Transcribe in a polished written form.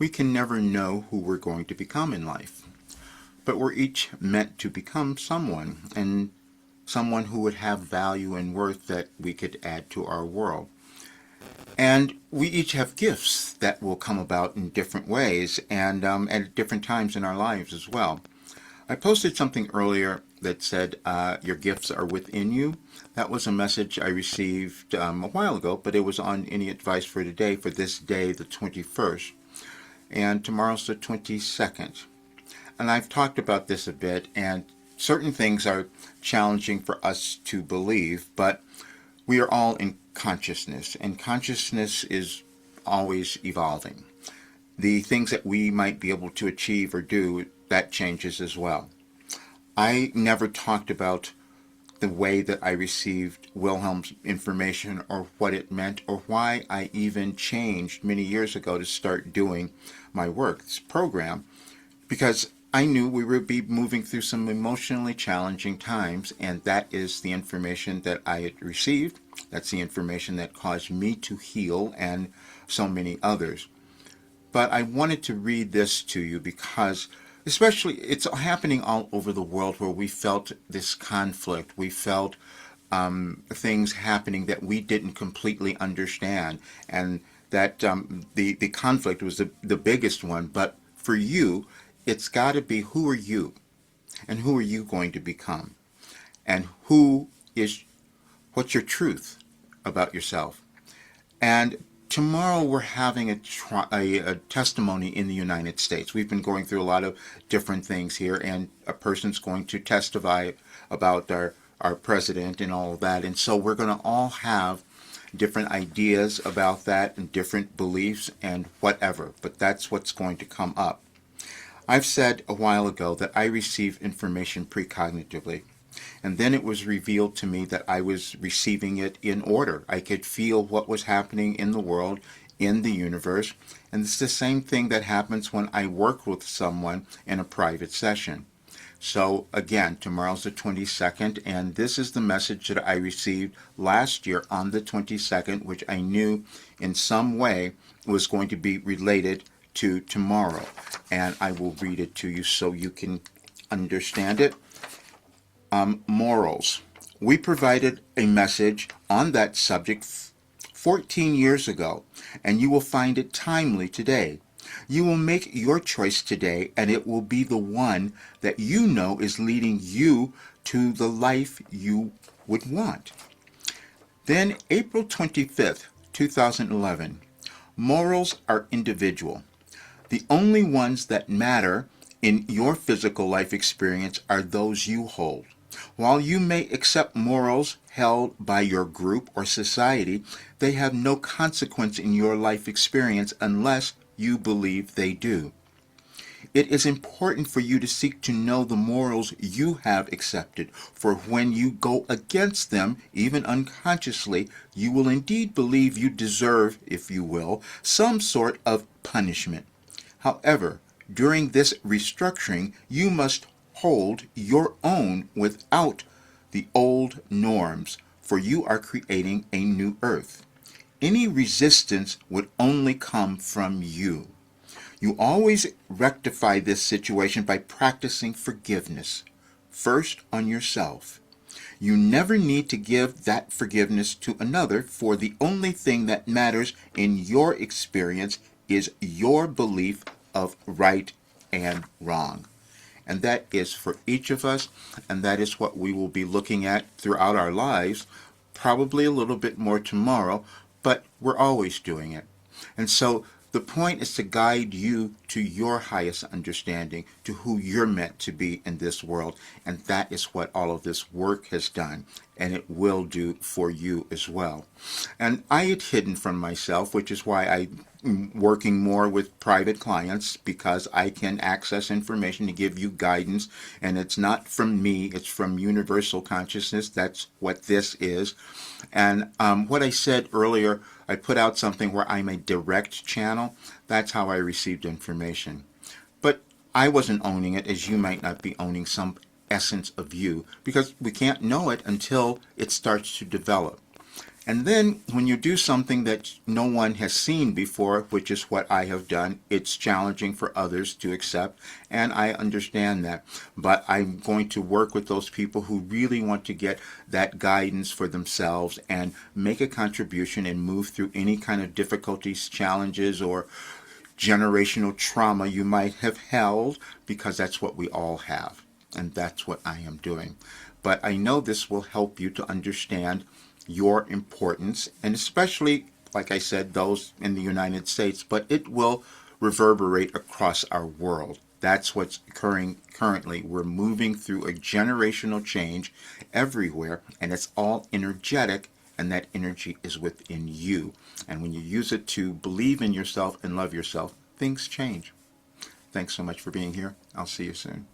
We can never know who we're going to become in life, but we're each meant to become someone, and someone who would have value and worth that we could add to our world. And we each have gifts that will come about in different ways and at different times in our lives as well. I posted something earlier that said, your gifts are within you. That was a message I received a while ago, but it was on Any Advice for Today for this day, the 21st. And tomorrow's the 22nd. And I've talked about this a bit, and certain things are challenging for us to believe, but we are all in consciousness, and consciousness is always evolving. The things that we might be able to achieve or do, that changes as well. I never talked about the way that I received Wilhelm's information or what it meant or why I even changed many years ago to start doing my work, this program, because I knew we would be moving through some emotionally challenging times, and that is the information that I had received. That's the information that caused me to heal and so many others. But I wanted to read this to you because especially it's happening all over the world where we felt this conflict. We felt things happening that we didn't completely understand, and that the conflict was the biggest one. But for you, it's got to be, who are you, and who are you going to become, and what's your truth about yourself. And tomorrow we're having a testimony in the United States. We've been going through a lot of different things here, and a person's going to testify about our president and all of that. And so we're going to all have different ideas about that and different beliefs and whatever, but that's what's going to come up. I've said a while ago that I receive information precognitively, and then it was revealed to me that I was receiving it in order. I could feel what was happening in the world, in the universe, and it's the same thing that happens when I work with someone in a private session. So again, tomorrow's the 22nd, and this is the message that I received last year on the 22nd, which I knew in some way was going to be related to tomorrow. And I will read it to you so you can understand it. Morals. We provided a message on that subject 14 years ago, and you will find it timely today. You will make your choice today, and it will be the one that you know is leading you to the life you would want. Then, April 25th, 2011. Morals are individual. The only ones that matter in your physical life experience are those you hold. While you may accept morals held by your group or society, they have no consequence in your life experience unless you believe they do. It is important for you to seek to know the morals you have accepted, for when you go against them, even unconsciously, you will indeed believe you deserve, if you will, some sort of punishment. However, during this restructuring, you must hold your own without the old norms, for you are creating a new earth. Any resistance would only come from you. You always rectify this situation by practicing forgiveness, first on yourself. You never need to give that forgiveness to another, for the only thing that matters in your experience is your belief of right and wrong. And that is for each of us, and that is what we will be looking at throughout our lives, probably a little bit more tomorrow, but we're always doing it. And so the point is to guide you to your highest understanding, to who you're meant to be in this world, and that is what all of this work has done, and it will do for you as well. And I had hidden from myself, which is why I'm working more with private clients, because I can access information to give you guidance, and it's not from me, it's from universal consciousness. That's what this is. And what I said earlier, I put out something where I'm a direct channel. That's how I received information. But I wasn't owning it, as you might not be owning some essence of you, because we can't know it until it starts to develop. And then when you do something that no one has seen before, which is what I have done, it's challenging for others to accept, and I understand that. But I'm going to work with those people who really want to get that guidance for themselves and make a contribution and move through any kind of difficulties, challenges, or generational trauma you might have held, because that's what we all have. And that's what I am doing. But I know this will help you to understand your importance, and especially, like I said, those in the United States, but it will reverberate across our world. That's what's occurring currently. We're moving through a generational change everywhere, and it's all energetic, and that energy is within you. And when you use it to believe in yourself and love yourself, things change. Thanks so much for being here. I'll see you soon.